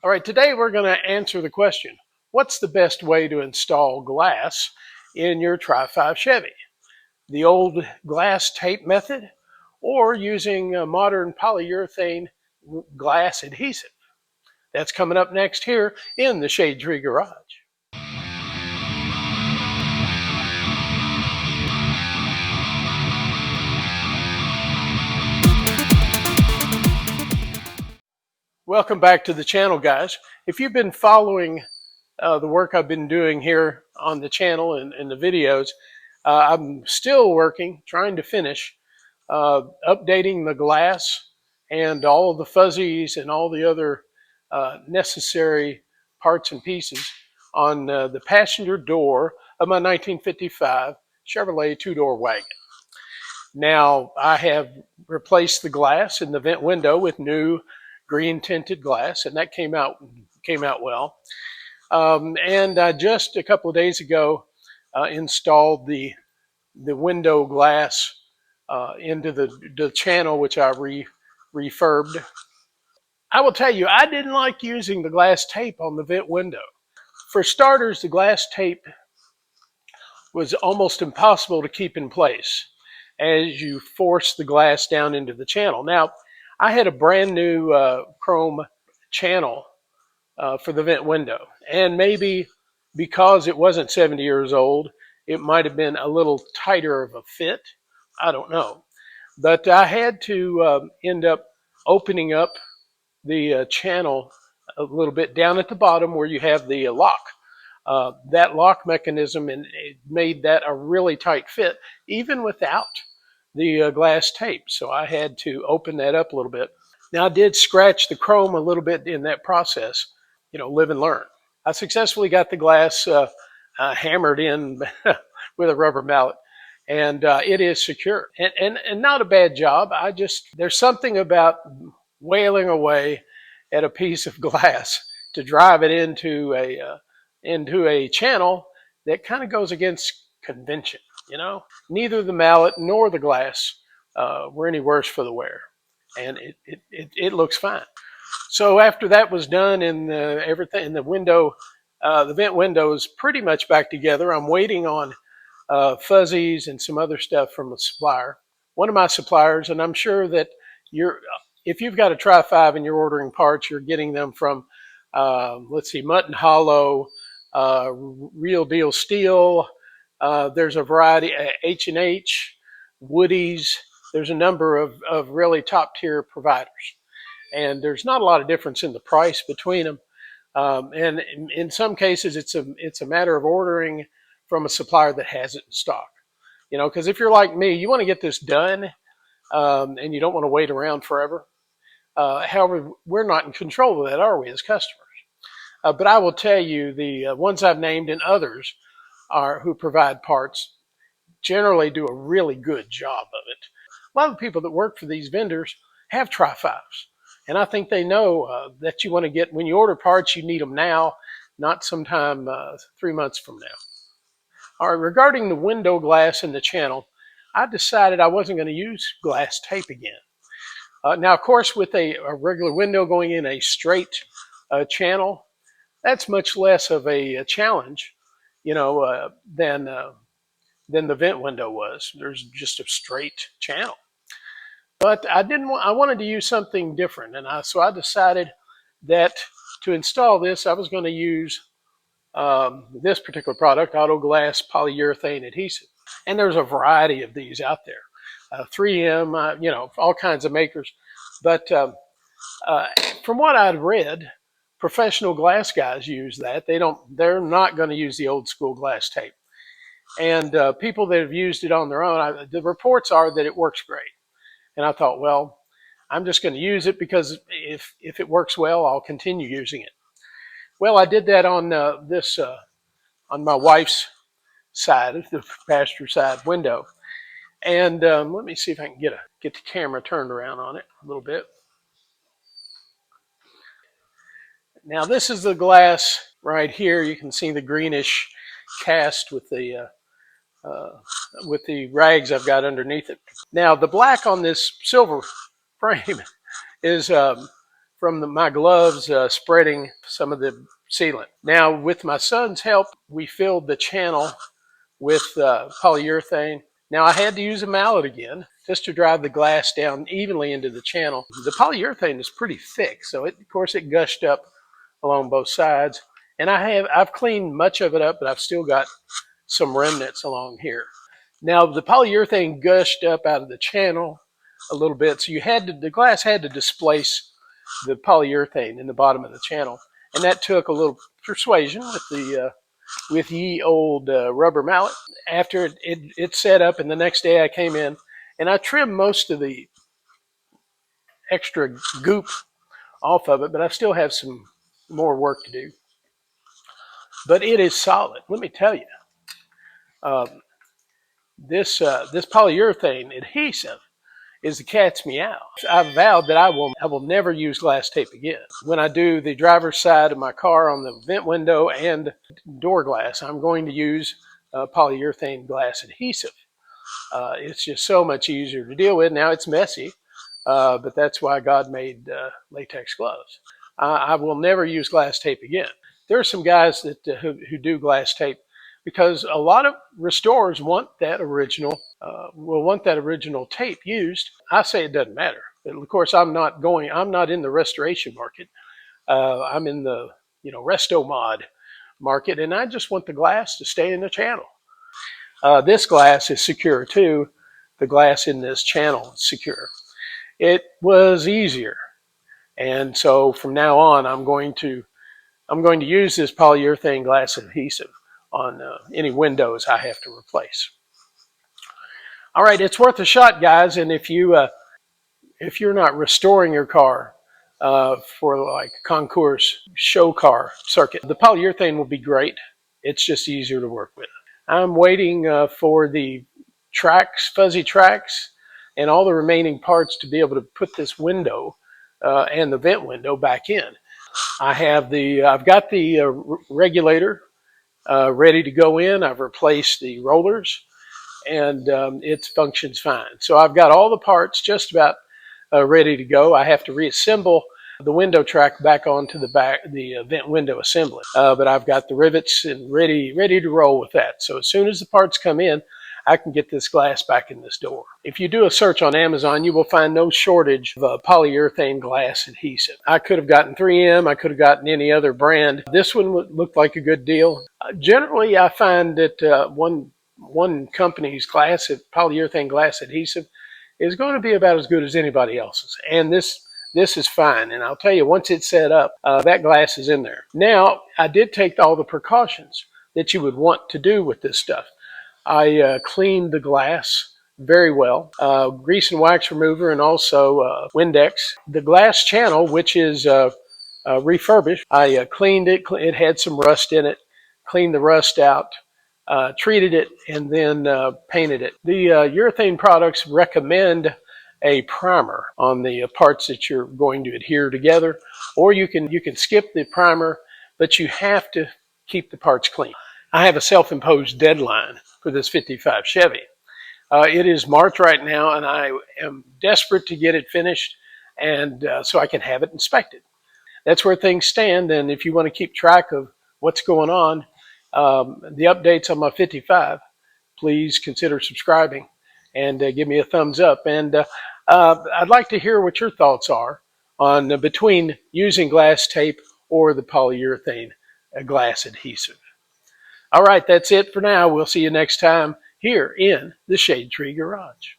All right, today we're going to answer the question, what's the best way to install glass in your Tri-5 Chevy? The old glass tape method or using a modern polyurethane glass adhesive? That's coming up next here in the Shade Tree Garage. Welcome back to the channel, guys. If you've been following the work I've been doing here on the channel and the videos, I'm still working, trying to finish updating the glass and all of the fuzzies and all the other necessary parts and pieces on the passenger door of my 1955 Chevrolet two-door wagon. Now, I have replaced the glass in the vent window with new green tinted glass, and that came out well. And I just a couple of days ago installed the window glass into the channel, which I refurbed. I will tell you, I didn't like using the glass tape on the vent window. For starters, the glass tape was almost impossible to keep in place as you force the glass down into the channel. Now, I had a brand new chrome channel for the vent window, and maybe because it wasn't 70 years old, it might have been a little tighter of a fit. I don't know. But I had to end up opening up the channel a little bit down at the bottom where you have the lock. That lock mechanism, and it made that a really tight fit, even without the glass tape. So I had to open that up a little bit. Now, I did scratch the chrome a little bit in that process. You know, live and learn. I successfully got the glass hammered in with a rubber mallet, and it is secure and not a bad job. There's something about wailing away at a piece of glass to drive it into a channel that kind of goes against convention. You know, neither the mallet nor the glass were any worse for the wear, and it looks fine. So after that was done and everything in the window, the vent window is pretty much back together. I'm waiting on fuzzies and some other stuff from a supplier, one of my suppliers, and I'm sure that if you've got a Tri-5 and you're ordering parts, you're getting them from, let's see, Mutton Hollow, Real Deal Steel. There's a variety, H&H, Woody's. There's a number of really top tier providers. And there's not a lot of difference in the price between them. And in some cases, it's a matter of ordering from a supplier that has it in stock. You know, because if you're like me, you want to get this done, and you don't want to wait around forever. However, we're not in control of that, are we, as customers? But I will tell you, the ones I've named and others who provide parts generally do a really good job of it. A lot of the people that work for these vendors have Tri-5s. And I think they know that you want to get, when you order parts, you need them now, not sometime 3 months from now. All right, regarding the window glass in the channel, I decided I wasn't going to use glass tape again. Now, of course, with a regular window going in a straight channel, that's much less of a challenge, you know, than the vent window was. There's just a straight channel. But I wanted to use something different, and so I decided that to install this, I was going to use this particular product, Auto Glass Polyurethane Adhesive. And there's a variety of these out there, 3M, you know, all kinds of makers. But from what I'd read, professional glass guys use that. They're not going to use the old school glass tape. And people that have used it on their own, the reports are that it works great. And I thought, well, I'm just going to use it because if it works well, I'll continue using it. Well, I did that on on my wife's side, the passenger side window. And let me see if I can get the camera turned around on it a little bit. Now, this is the glass right here. You can see the greenish cast with the rags I've got underneath it. Now, the black on this silver frame is from my gloves spreading some of the sealant. Now, with my son's help, we filled the channel with polyurethane. Now, I had to use a mallet again just to drive the glass down evenly into the channel. The polyurethane is pretty thick, so of course it gushed up along both sides. And I've cleaned much of it up, but I've still got some remnants along here. Now, the polyurethane gushed up out of the channel a little bit, so the glass had to displace the polyurethane in the bottom of the channel, and that took a little persuasion with ye old rubber mallet. After it set up, and the next day I came in and I trimmed most of the extra goop off of it, but I still have some more work to do. But it is solid, let me tell you. This polyurethane adhesive is the cat's meow. I've vowed that I will never use glass tape again. When I do the driver's side of my car on the vent window and door glass, I'm going to use polyurethane glass adhesive. It's just so much easier to deal with. Now it's messy, but that's why God made latex gloves. I will never use glass tape again. There are some guys that who do glass tape because a lot of restorers want that original tape used. I say it doesn't matter. But of course, I'm not in the restoration market. I'm in the resto mod market, and I just want the glass to stay in the channel. This glass is secure too. The glass in this channel is secure. It was easier, and so from now on, I'm going to use this polyurethane glass adhesive on any windows I have to replace. All right, it's worth a shot, guys. And if you're not restoring your car for like concours show car circuit, the polyurethane will be great. It's just easier to work with. I'm waiting for the tracks, fuzzy tracks, and all the remaining parts to be able to put this window and the vent window back in. I've got the regulator ready to go in. I've replaced the rollers, and it functions fine. So I've got all the parts just about ready to go. I have to reassemble the window track back onto the vent window assembly, but I've got the rivets and ready to roll with that. So as soon as the parts come in, I can get this glass back in this door. If you do a search on Amazon, you will find no shortage of polyurethane glass adhesive. I could have gotten 3M, I could have gotten any other brand. This one looked like a good deal. Generally, I find that one company's polyurethane glass adhesive is going to be about as good as anybody else's. And this is fine. And I'll tell you, once it's set up, that glass is in there. Now, I did take all the precautions that you would want to do with this stuff. I cleaned the glass very well, grease and wax remover, and also Windex. The glass channel, which is refurbished, I cleaned it. It had some rust in it, cleaned the rust out, treated it, and then painted it. The urethane products recommend a primer on the parts that you're going to adhere together, or you can skip the primer, but you have to keep the parts clean. I have a self-imposed deadline for this 55 Chevy. It is March right now, and I am desperate to get it finished, and so I can have it inspected. That's where things stand, and if you want to keep track of what's going on, the updates on my 55, please consider subscribing and give me a thumbs up. And I'd like to hear what your thoughts are on between using glass tape or the polyurethane glass adhesive. All right, that's it for now. We'll see you next time here in the Shade Tree Garage.